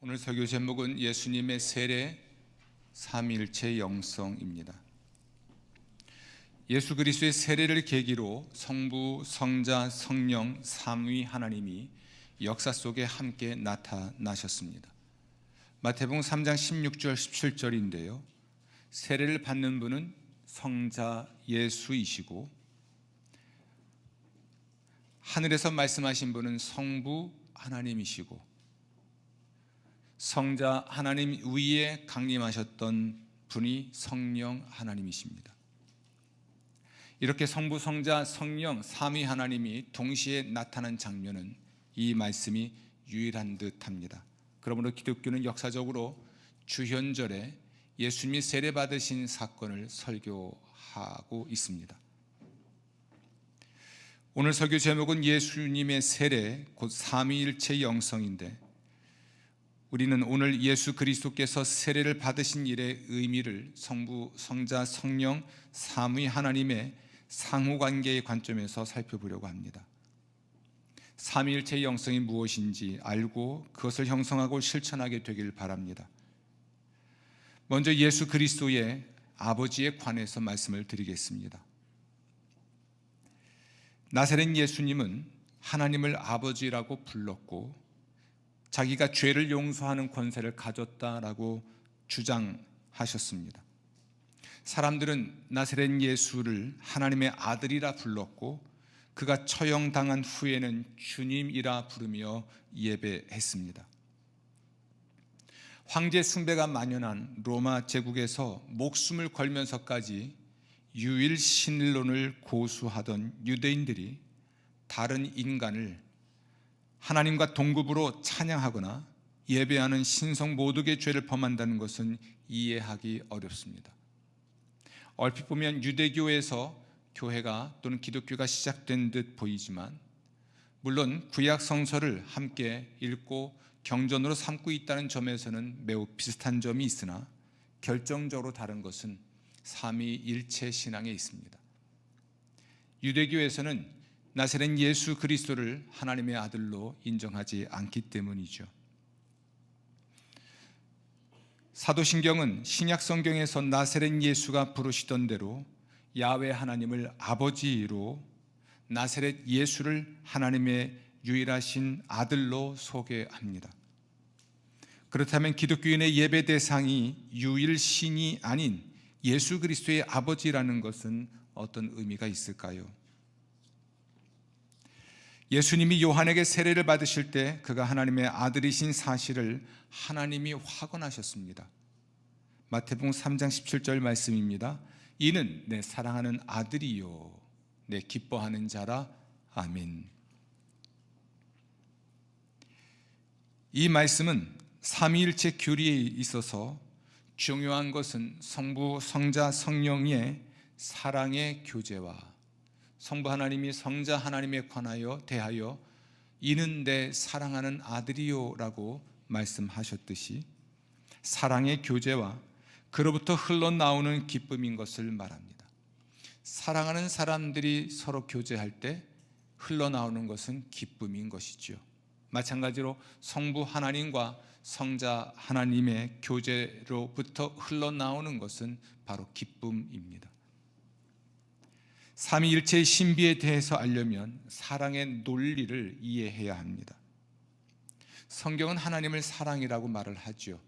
오늘 설교 제목은 예수님의 세례 삼위일체 영성입니다. 예수 그리스도의 세례를 계기로 성부, 성자, 성령 삼위 하나님이 역사 속에 함께 나타나셨습니다. 마태복음 3장 16절 17절인데요. 세례를 받는 분은 성자 예수이시고 하늘에서 말씀하신 분은 성부 하나님이시고 성자 하나님 위에 강림하셨던 분이 성령 하나님이십니다. 이렇게 성부, 성자, 성령 삼위 하나님이 동시에 나타난 장면은 이 말씀이 유일한 듯합니다. 그러므로 기독교는 역사적으로 주현절에 예수님이 세례받으신 사건을 설교하고 있습니다. 오늘 설교 제목은 예수님의 세례 곧 삼위일체 영성인데, 우리는 오늘 예수 그리스도께서 세례를 받으신 일의 의미를 성부, 성자, 성령 삼위 하나님의 상호관계의 관점에서 살펴보려고 합니다. 삼위일체의 영성이 무엇인지 알고 그것을 형성하고 실천하게 되길 바랍니다. 먼저 예수 그리스도의 아버지에 관해서 말씀을 드리겠습니다. 나사렛 예수님은 하나님을 아버지라고 불렀고 자기가 죄를 용서하는 권세를 가졌다라고 주장하셨습니다. 사람들은 나사렛 예수를 하나님의 아들이라 불렀고 그가 처형당한 후에는 주님이라 부르며 예배했습니다. 황제 숭배가 만연한 로마 제국에서 목숨을 걸면서까지 유일신론을 고수하던 유대인들이 다른 인간을 하나님과 동급으로 찬양하거나 예배하는 신성 모독의 죄를 범한다는 것은 이해하기 어렵습니다. 얼핏 보면 유대교에서 교회가 또는 기독교가 시작된 듯 보이지만, 물론 구약 성서를 함께 읽고 경전으로 삼고 있다는 점에서는 매우 비슷한 점이 있으나 결정적으로 다른 것은 삼위일체 신앙에 있습니다. 유대교에서는 나사렛 예수 그리스도를 하나님의 아들로 인정하지 않기 때문이죠. 사도신경은 신약 성경에서 나사렛 예수가 부르시던 대로 야훼 하나님을 아버지로, 나사렛 예수를 하나님의 유일하신 아들로 소개합니다. 그렇다면 기독교인의 예배 대상이 유일신이 아닌 예수 그리스도의 아버지라는 것은 어떤 의미가 있을까요? 예수님이 요한에게 세례를 받으실 때 그가 하나님의 아들이신 사실을 하나님이 확언하셨습니다. 마태복음 3장 17절 말씀입니다. 이는 내 사랑하는 아들이요 내 기뻐하는 자라. 아멘. 이 말씀은 삼위일체 교리에 있어서 중요한 것은 성부, 성자, 성령의 사랑의 교제와 성부 하나님이 성자 하나님에 관하여 대하여 이는 내 사랑하는 아들이요 라고 말씀하셨듯이 사랑의 교제와 그로부터 흘러나오는 기쁨인 것을 말합니다. 사랑하는 사람들이 서로 교제할 때 흘러나오는 것은 기쁨인 것이죠. 마찬가지로 성부 하나님과 성자 하나님의 교제로부터 흘러나오는 것은 바로 기쁨입니다. 삼위일체의 신비에 대해서 알려면 사랑의 논리를 이해해야 합니다. 성경은 하나님을 사랑이라고 말을 하죠.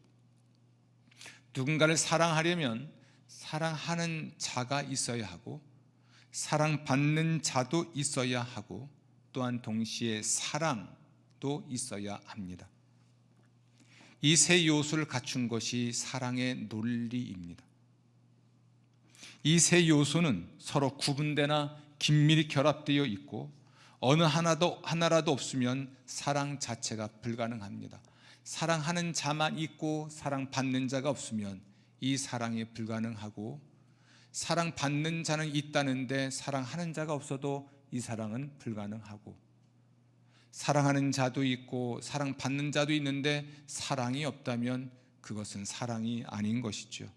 누군가를 사랑하려면 사랑하는 자가 있어야 하고 사랑받는 자도 있어야 하고 또한 동시에 사랑도 있어야 합니다. 이 세 요소를 갖춘 것이 사랑의 논리입니다. 이 세 요소는 서로 구분되나 긴밀히 결합되어 있고 어느 하나라도 없으면 사랑 자체가 불가능합니다. 사랑하는 자만 있고 사랑받는 자가 없으면 이 사랑이 불가능하고, 사랑받는 자는 있다는데 사랑하는 자가 없어도 이 사랑은 불가능하고, 사랑하는 자도 있고 사랑받는 자도 있는데 사랑이 없다면 그것은 사랑이 아닌 것이죠.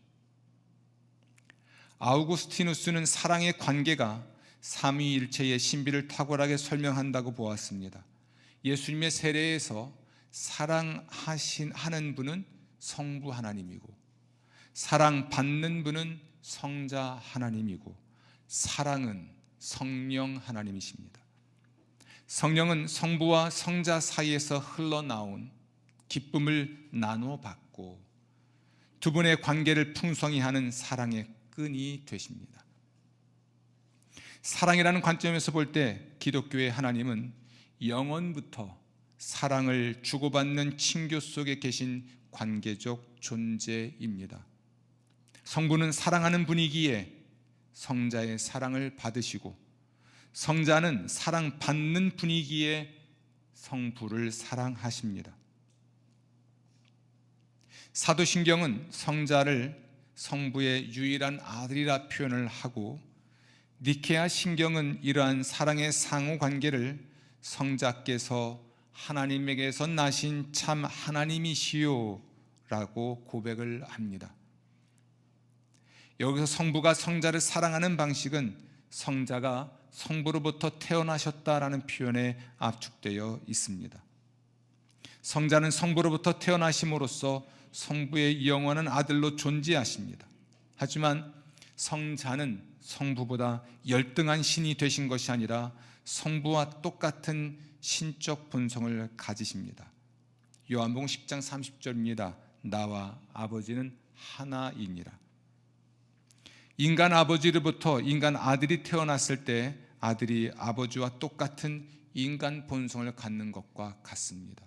아우구스티누스는 사랑의 관계가 삼위일체의 신비를 탁월하게 설명한다고 보았습니다. 예수님의 세례에서 사랑하는 분은 성부 하나님이고, 사랑받는 분은 성자 하나님이고, 사랑은 성령 하나님이십니다. 성령은 성부와 성자 사이에서 흘러나온 기쁨을 나누어 받고 두 분의 관계를 풍성히 하는 사랑의 끈이 되십니다. 사랑이라는 관점에서 볼 때 기독교의 하나님은 영원부터 사랑을 주고받는 친교 속에 계신 관계적 존재입니다. 성부는 사랑하는 분이기에 성자의 사랑을 받으시고, 성자는 사랑받는 분이기에 성부를 사랑하십니다. 사도신경은 성자를 성부의 유일한 아들이라 표현을 하고, 니케아 신경은 이러한 사랑의 상호관계를 성자께서 하나님에게서 나신 참 하나님이시요 라고 고백을 합니다. 여기서 성부가 성자를 사랑하는 방식은 성자가 성부로부터 태어나셨다라는 표현에 압축되어 있습니다. 성자는 성부로부터 태어나심으로써 성부의 영원한 아들로 존재하십니다. 하지만 성자는 성부보다 열등한 신이 되신 것이 아니라 성부와 똑같은 신적 본성을 가지십니다. 요한복음 10장 30절입니다. 나와 아버지는 하나이니라. 인간 아버지로부터 인간 아들이 태어났을 때 아들이 아버지와 똑같은 인간 본성을 갖는 것과 같습니다.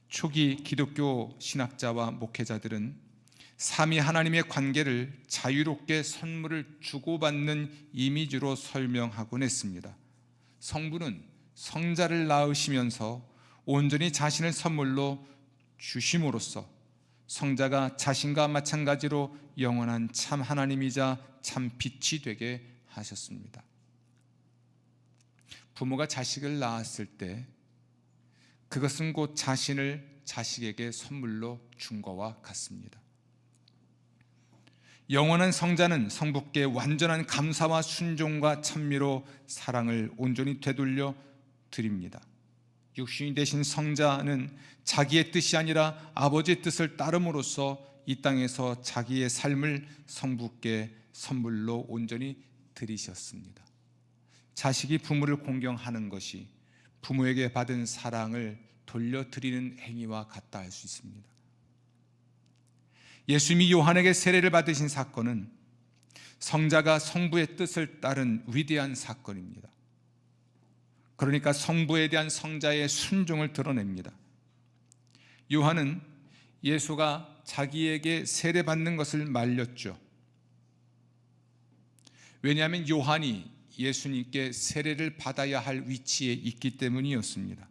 초기 기독교 신학자와 목회자들은 삼위 하나님의 관계를 자유롭게 선물을 주고받는 이미지로 설명하곤 했습니다. 성부는 성자를 낳으시면서 온전히 자신을 선물로 주심으로써 성자가 자신과 마찬가지로 영원한 참 하나님이자 참 빛이 되게 하셨습니다. 부모가 자식을 낳았을 때 그것은 곧 자신을 자식에게 선물로 준 것과 같습니다. 영원한 성자는 성부께 완전한 감사와 순종과 찬미로 사랑을 온전히 되돌려 드립니다. 육신이 되신 성자는 자기의 뜻이 아니라 아버지의 뜻을 따름으로써 이 땅에서 자기의 삶을 성부께 선물로 온전히 드리셨습니다. 자식이 부모를 공경하는 것이 부모에게 받은 사랑을 돌려드리는 행위와 같다 할 수 있습니다. 예수님이 요한에게 세례를 받으신 사건은 성자가 성부의 뜻을 따른 위대한 사건입니다. 그러니까 성부에 대한 성자의 순종을 드러냅니다. 요한은 예수가 자기에게 세례받는 것을 말렸죠. 왜냐하면 요한이 예수님께 세례를 받아야 할 위치에 있기 때문이었습니다.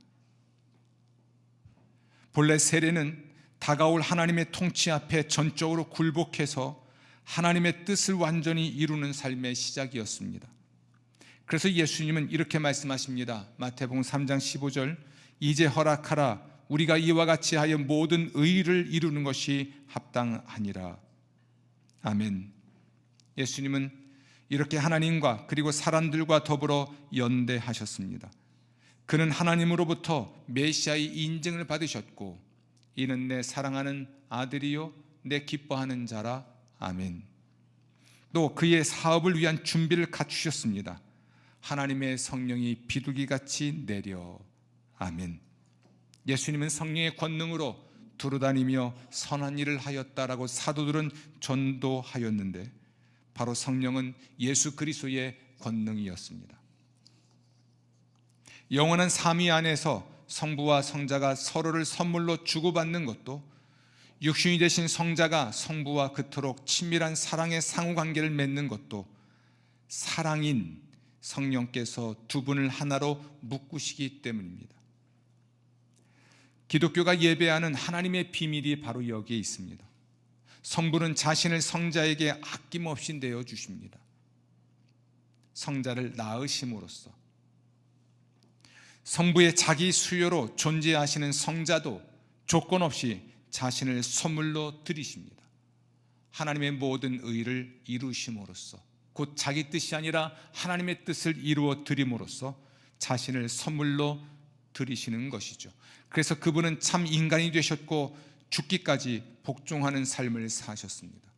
본래 세례는 다가올 하나님의 통치 앞에 전적으로 굴복해서 하나님의 뜻을 완전히 이루는 삶의 시작이었습니다. 그래서 예수님은 이렇게 말씀하십니다. 마태복음 3장 15절, 이제 허락하라. 우리가 이와 같이 하여 모든 의를 이루는 것이 합당하니라. 아멘. 예수님은 이렇게 하나님과 그리고 사람들과 더불어 연대하셨습니다. 그는 하나님으로부터 메시아의 인증을 받으셨고, 이는 내 사랑하는 아들이요 내 기뻐하는 자라. 아멘. 또 그의 사업을 위한 준비를 갖추셨습니다. 하나님의 성령이 비둘기같이 내려. 아멘. 예수님은 성령의 권능으로 두루다니며 선한 일을 하였다라고 사도들은 전도하였는데, 바로 성령은 예수 그리스도의 권능이었습니다. 영원한 삼위 안에서 성부와 성자가 서로를 선물로 주고받는 것도, 육신이 되신 성자가 성부와 그토록 친밀한 사랑의 상호관계를 맺는 것도 사랑인 성령께서 두 분을 하나로 묶으시기 때문입니다. 기독교가 예배하는 하나님의 비밀이 바로 여기에 있습니다. 성부는 자신을 성자에게 아낌없이 내어주십니다. 성자를 낳으심으로써 성부의 자기 수요로 존재하시는 성자도 조건 없이 자신을 선물로 드리십니다. 하나님의 모든 의를 이루심으로써, 곧 자기 뜻이 아니라 하나님의 뜻을 이루어 드림으로써 자신을 선물로 드리시는 것이죠. 그래서 그분은 참 인간이 되셨고 죽기까지 복종하는 삶을 사셨습니다.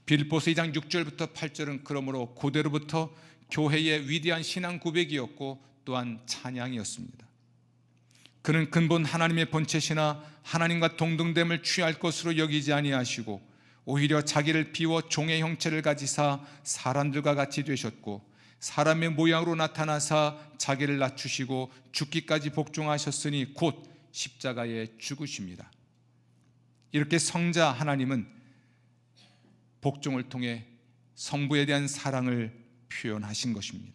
빌립보서 2장 6절부터 8절은 그러므로 고대로부터 교회의 위대한 신앙 고백이었고 또한 찬양이었습니다. 그는 근본 하나님의 본체시나 하나님과 동등됨을 취할 것으로 여기지 아니하시고 오히려 자기를 비워 종의 형체를 가지사 사람들과 같이 되셨고 사람의 모양으로 나타나사 자기를 낮추시고 죽기까지 복종하셨으니 곧 십자가에 죽으십니다. 이렇게 성자 하나님은 복종을 통해 성부에 대한 사랑을 표현하신 것입니다.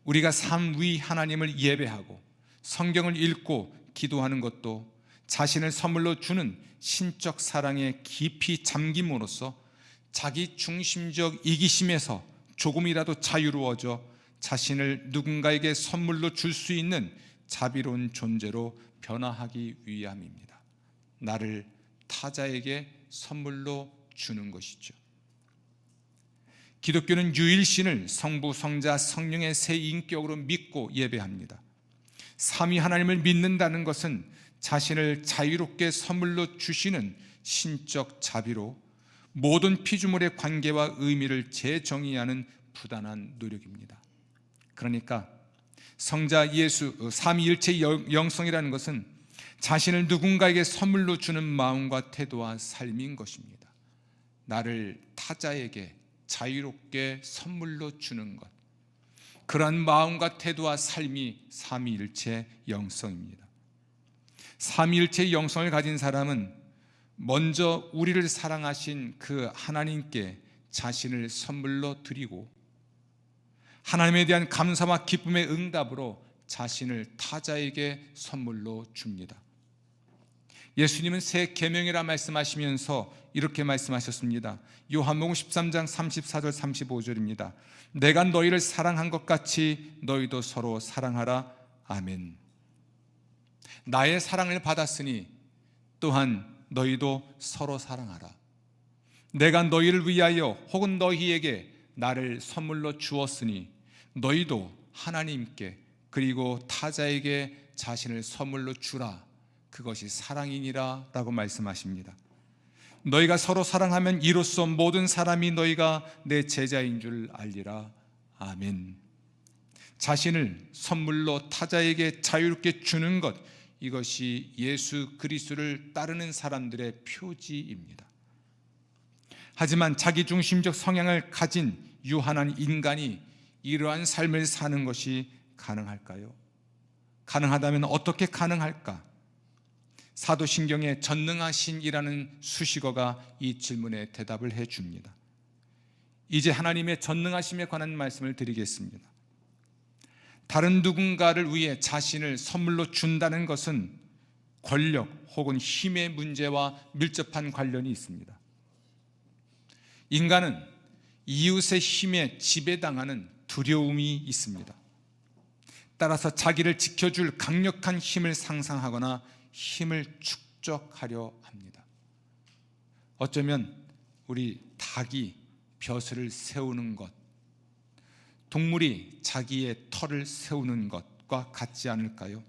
우리가 삼위 하나님을 예배하고 성경을 읽고 기도하는 것도 자신을 선물로 주는 신적 사랑에 깊이 잠김으로써 자기 중심적 이기심에서 조금이라도 자유로워져 자신을 누군가에게 선물로 줄 수 있는 자비로운 존재로 변화하기 위함입니다. 나를 타자에게 선물로 주는 것이죠. 기독교는 유일신을 성부, 성자, 성령의 세 인격으로 믿고 예배합니다. 삼위 하나님을 믿는다는 것은 자신을 자유롭게 선물로 주시는 신적 자비로 모든 피조물의 관계와 의미를 재정의하는 부단한 노력입니다. 그러니까 성자 예수 삼위일체 영성이라는 것은 자신을 누군가에게 선물로 주는 마음과 태도와 삶인 것입니다. 나를 타자에게 자유롭게 선물로 주는 것, 그러한 마음과 태도와 삶이 삼위일체 영성입니다. 삼위일체 영성을 가진 사람은 먼저 우리를 사랑하신 그 하나님께 자신을 선물로 드리고 하나님에 대한 감사와 기쁨의 응답으로 자신을 타자에게 선물로 줍니다. 예수님은 새 계명이라 말씀하시면서 이렇게 말씀하셨습니다. 요한복음 13장 34절 35절입니다. 내가 너희를 사랑한 것 같이 너희도 서로 사랑하라. 아멘. 나의 사랑을 받았으니 또한 너희도 서로 사랑하라. 내가 너희를 위하여 혹은 너희에게 나를 선물로 주었으니 너희도 하나님께 그리고 타자에게 자신을 선물로 주라. 그것이 사랑이니라 라고 말씀하십니다. 너희가 서로 사랑하면 이로써 모든 사람이 너희가 내 제자인 줄 알리라. 아멘. 자신을 선물로 타자에게 자유롭게 주는 것, 이것이 예수 그리스도를 따르는 사람들의 표지입니다. 하지만 자기중심적 성향을 가진 유한한 인간이 이러한 삶을 사는 것이 가능할까요? 가능하다면 어떻게 가능할까? 사도신경의 전능하신이라는 수식어가 이 질문에 대답을 해줍니다. 이제 하나님의 전능하심에 관한 말씀을 드리겠습니다. 다른 누군가를 위해 자신을 선물로 준다는 것은 권력 혹은 힘의 문제와 밀접한 관련이 있습니다. 인간은 이웃의 힘에 지배당하는 두려움이 있습니다. 따라서 자기를 지켜줄 강력한 힘을 상상하거나 힘을 축적하려 합니다. 어쩌면 우리 닭이 벼슬을 세우는 것, 동물이 자기의 털을 세우는 것과 같지 않을까요?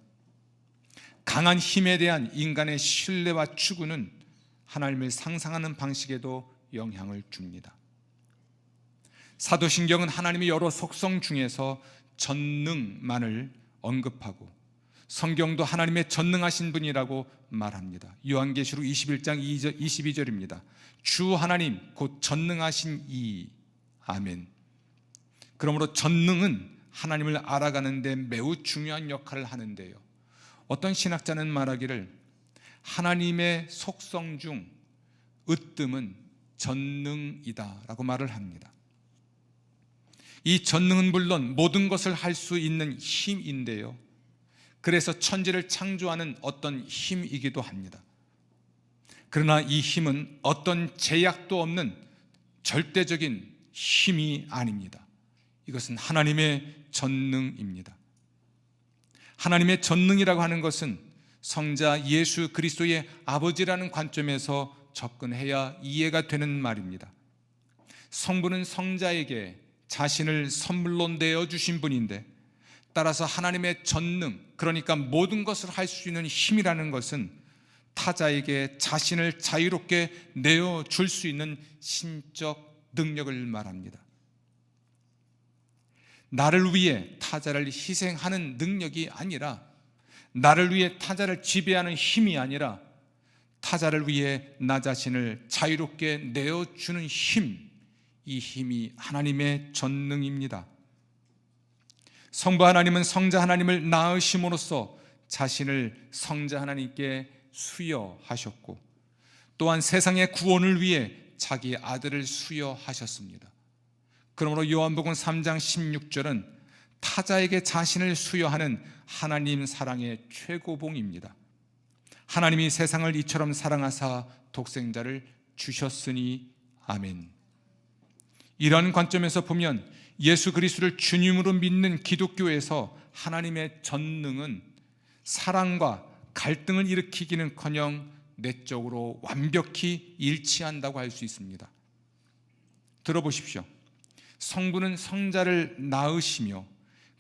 강한 힘에 대한 인간의 신뢰와 추구는 하나님을 상상하는 방식에도 영향을 줍니다. 사도신경은 하나님의 여러 속성 중에서 전능만을 언급하고 성경도 하나님의 전능하신 분이라고 말합니다. 요한계시록 21장 22절입니다. 주 하나님 곧 전능하신 이. 아멘. 그러므로 전능은 하나님을 알아가는 데 매우 중요한 역할을 하는데요, 어떤 신학자는 말하기를 하나님의 속성 중 으뜸은 전능이다 라고 말을 합니다. 이 전능은 물론 모든 것을 할 수 있는 힘인데요, 그래서 천지를 창조하는 어떤 힘이기도 합니다. 그러나 이 힘은 어떤 제약도 없는 절대적인 힘이 아닙니다. 이것은 하나님의 전능입니다. 하나님의 전능이라고 하는 것은 성자 예수 그리스도의 아버지라는 관점에서 접근해야 이해가 되는 말입니다. 성부는 성자에게 자신을 선물로 내어주신 분인데 따라서 하나님의 전능, 그러니까 모든 것을 할 수 있는 힘이라는 것은 타자에게 자신을 자유롭게 내어줄 수 있는 신적 능력을 말합니다. 나를 위해 타자를 희생하는 능력이 아니라, 나를 위해 타자를 지배하는 힘이 아니라, 타자를 위해 나 자신을 자유롭게 내어주는 힘, 이 힘이 하나님의 전능입니다. 성부 하나님은 성자 하나님을 낳으심으로써 자신을 성자 하나님께 수여하셨고, 또한 세상의 구원을 위해 자기 아들을 수여하셨습니다. 그러므로 요한복음 3장 16절은 타자에게 자신을 수여하는 하나님 사랑의 최고봉입니다. 하나님이 세상을 이처럼 사랑하사 독생자를 주셨으니. 아멘. 이런 관점에서 보면 예수 그리스도를 주님으로 믿는 기독교에서 하나님의 전능은 사랑과 갈등을 일으키기는커녕 내적으로 완벽히 일치한다고 할 수 있습니다. 들어보십시오. 성부는 성자를 낳으시며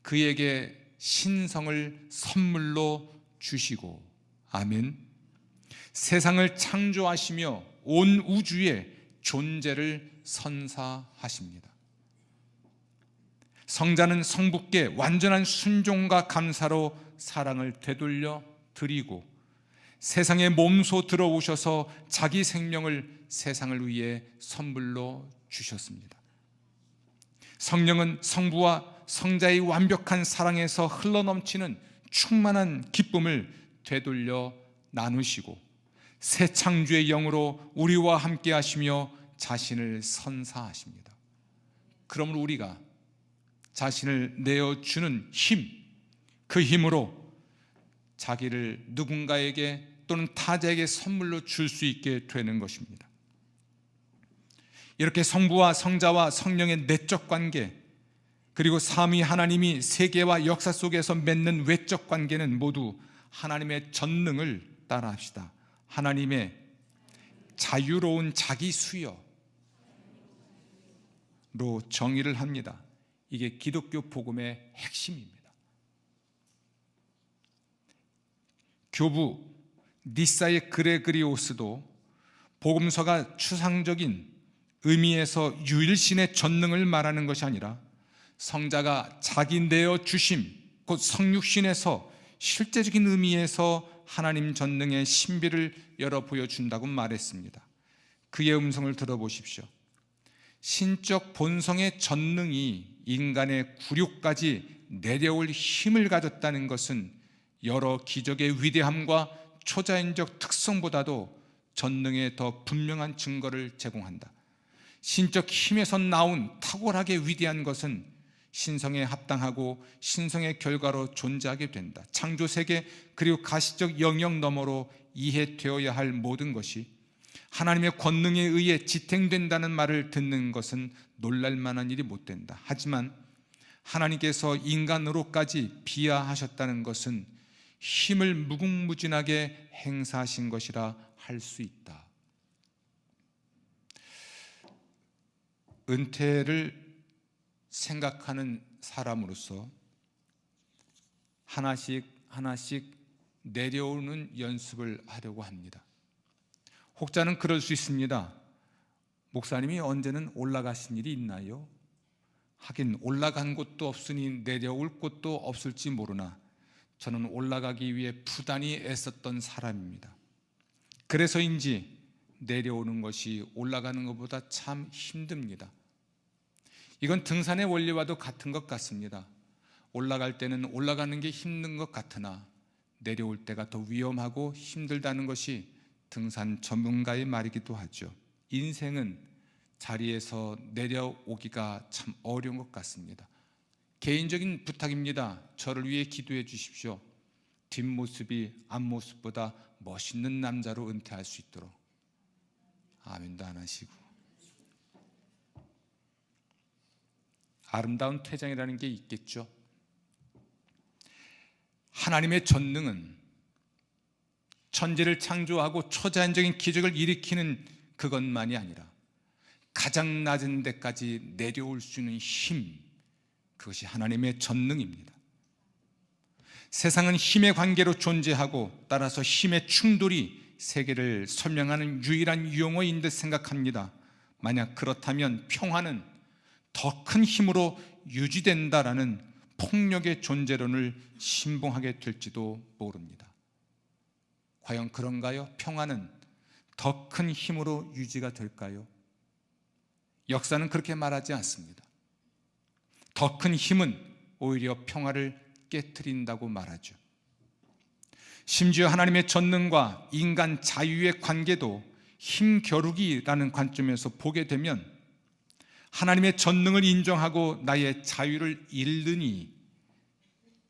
그에게 신성을 선물로 주시고, 아멘. 세상을 창조하시며 온 우주의 존재를 선사하십니다. 성자는 성부께 완전한 순종과 감사로 사랑을 되돌려 드리고, 세상에 몸소 들어오셔서 자기 생명을 세상을 위해 선물로 주셨습니다. 성령은 성부와 성자의 완벽한 사랑에서 흘러넘치는 충만한 기쁨을 되돌려 나누시고, 새 창조의 영으로 우리와 함께 하시며 자신을 선사하십니다. 그러므로 우리가 자신을 내어주는 힘, 그 힘으로 자기를 누군가에게 또는 타자에게 선물로 줄 수 있게 되는 것입니다. 이렇게 성부와 성자와 성령의 내적 관계, 그리고 삼위 하나님이 세계와 역사 속에서 맺는 외적 관계는 모두 하나님의 전능을 따라합시다. 하나님의 자유로운 자기 수여로 정의를 합니다. 이게 기독교 복음의 핵심입니다. 교부 니사의 그레그리오스도 복음서가 추상적인 의미에서 유일신의 전능을 말하는 것이 아니라 성자가 자기 내어 주심, 곧 성육신에서 실제적인 의미에서 하나님 전능의 신비를 열어 보여준다고 말했습니다. 그의 음성을 들어보십시오. 신적 본성의 전능이 인간의 굴욕까지 내려올 힘을 가졌다는 것은 여러 기적의 위대함과 초자연적 특성보다도 전능의 더 분명한 증거를 제공한다. 신적 힘에서 나온 탁월하게 위대한 것은 신성에 합당하고 신성의 결과로 존재하게 된다. 창조세계 그리고 가시적 영역 너머로 이해되어야 할 모든 것이 하나님의 권능에 의해 지탱된다는 말을 듣는 것은 놀랄만한 일이 못 된다. 하지만 하나님께서 인간으로까지 비하하셨다는 것은 힘을 무궁무진하게 행사하신 것이라 할 수 있다. 은퇴를 생각하는 사람으로서 하나씩 내려오는 연습을 하려고 합니다. 혹자는 그럴 수 있습니다. 목사님이 언제는 올라가신 일이 있나요? 하긴 올라간 곳도 없으니 내려올 곳도 없을지 모르나 저는 올라가기 위해 부단히 애썼던 사람입니다. 그래서인지 내려오는 것이 올라가는 것보다 참 힘듭니다. 이건 등산의 원리와도 같은 것 같습니다. 올라갈 때는 올라가는 게 힘든 것 같으나 내려올 때가 더 위험하고 힘들다는 것이 등산 전문가의 말이기도 하죠. 인생은 자리에서 내려오기가 참 어려운 것 같습니다. 개인적인 부탁입니다. 저를 위해 기도해 주십시오. 뒷모습이 앞모습보다 멋있는 남자로 은퇴할 수 있도록. 아멘도 안 하시고. 아름다운 퇴장이라는 게 있겠죠. 하나님의 전능은 천지를 창조하고 초자연적인 기적을 일으키는 그것만이 아니라 가장 낮은 데까지 내려올 수 있는 힘, 그것이 하나님의 전능입니다. 세상은 힘의 관계로 존재하고 따라서 힘의 충돌이 세계를 설명하는 유일한 용어인 듯 생각합니다. 만약 그렇다면 평화는 더 큰 힘으로 유지된다라는 폭력의 존재론을 신봉하게 될지도 모릅니다. 과연 그런가요? 평화는 더 큰 힘으로 유지가 될까요? 역사는 그렇게 말하지 않습니다. 더 큰 힘은 오히려 평화를 깨트린다고 말하죠. 심지어 하나님의 전능과 인간 자유의 관계도 힘겨루기라는 관점에서 보게 되면 하나님의 전능을 인정하고 나의 자유를 잃으니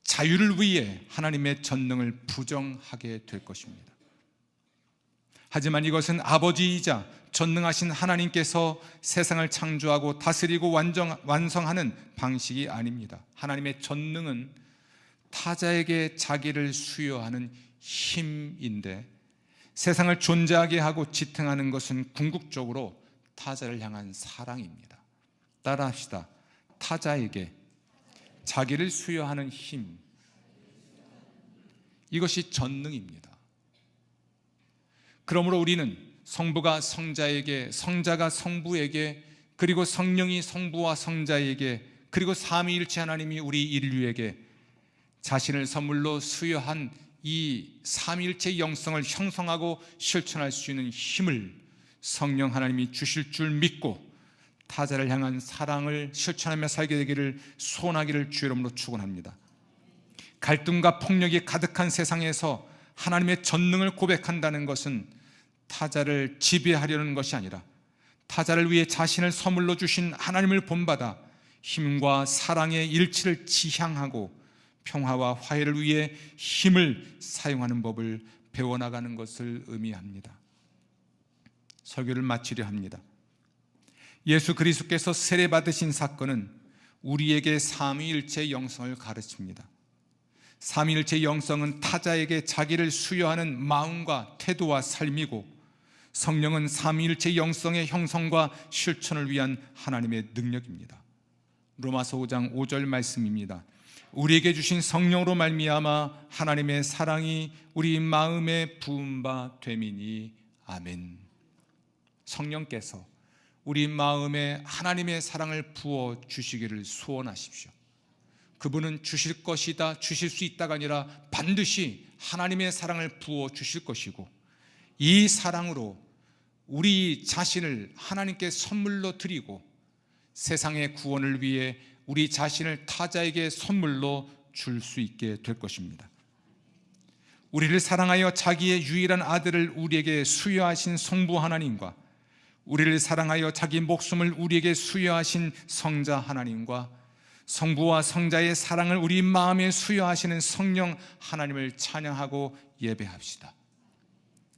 자유를 위해 하나님의 전능을 부정하게 될 것입니다. 하지만 이것은 아버지이자 전능하신 하나님께서 세상을 창조하고 다스리고 완성하는 방식이 아닙니다. 하나님의 전능은 타자에게 자기를 수여하는 힘인데 세상을 존재하게 하고 지탱하는 것은 궁극적으로 타자를 향한 사랑입니다. 따라합시다. 타자에게 자기를 수여하는 힘, 이것이 전능입니다. 그러므로 우리는 성부가 성자에게, 성자가 성부에게, 그리고 성령이 성부와 성자에게, 그리고 삼위일체 하나님이 우리 인류에게 자신을 선물로 수여한 이 삼위일체 영성을 형성하고 실천할 수 있는 힘을 성령 하나님이 주실 줄 믿고 타자를 향한 사랑을 실천하며 살게 되기를 소원하기를 주의 이름으로 축원합니다. 갈등과 폭력이 가득한 세상에서 하나님의 전능을 고백한다는 것은 타자를 지배하려는 것이 아니라 타자를 위해 자신을 선물로 주신 하나님을 본받아 힘과 사랑의 일치를 지향하고 평화와 화해를 위해 힘을 사용하는 법을 배워나가는 것을 의미합니다. 설교를 마치려 합니다. 예수 그리스도께서 세례받으신 사건은 우리에게 삼위일체 영성을 가르칩니다. 삼위일체 영성은 타자에게 자기를 수여하는 마음과 태도와 삶이고, 성령은 삼위일체 영성의 형성과 실천을 위한 하나님의 능력입니다. 로마서 5장 5절 말씀입니다. 우리에게 주신 성령으로 말미암아 하나님의 사랑이 우리 마음에 부은 바 됨이니 아멘. 성령께서 우리 마음에 하나님의 사랑을 부어 주시기를 소원하십시오. 그분은 주실 것이다, 주실 수 있다가 아니라 반드시 하나님의 사랑을 부어 주실 것이고, 이 사랑으로 우리 자신을 하나님께 선물로 드리고 세상의 구원을 위해 우리 자신을 타자에게 선물로 줄 수 있게 될 것입니다. 우리를 사랑하여 자기의 유일한 아들을 우리에게 수여하신 성부 하나님과 우리를 사랑하여 자기 목숨을 우리에게 수여하신 성자 하나님과 성부와 성자의 사랑을 우리 마음에 수여하시는 성령 하나님을 찬양하고 예배합시다.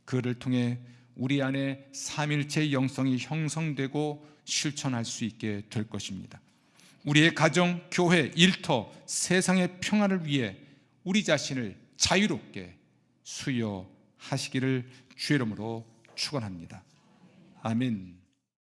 그를 통해 우리 안에 삼일체 영성이 형성되고 실천할 수 있게 될 것입니다. 우리의 가정, 교회, 일터, 세상의 평화를 위해 우리 자신을 자유롭게 수여하시기를 주의 이름으로 축원합니다. 아멘.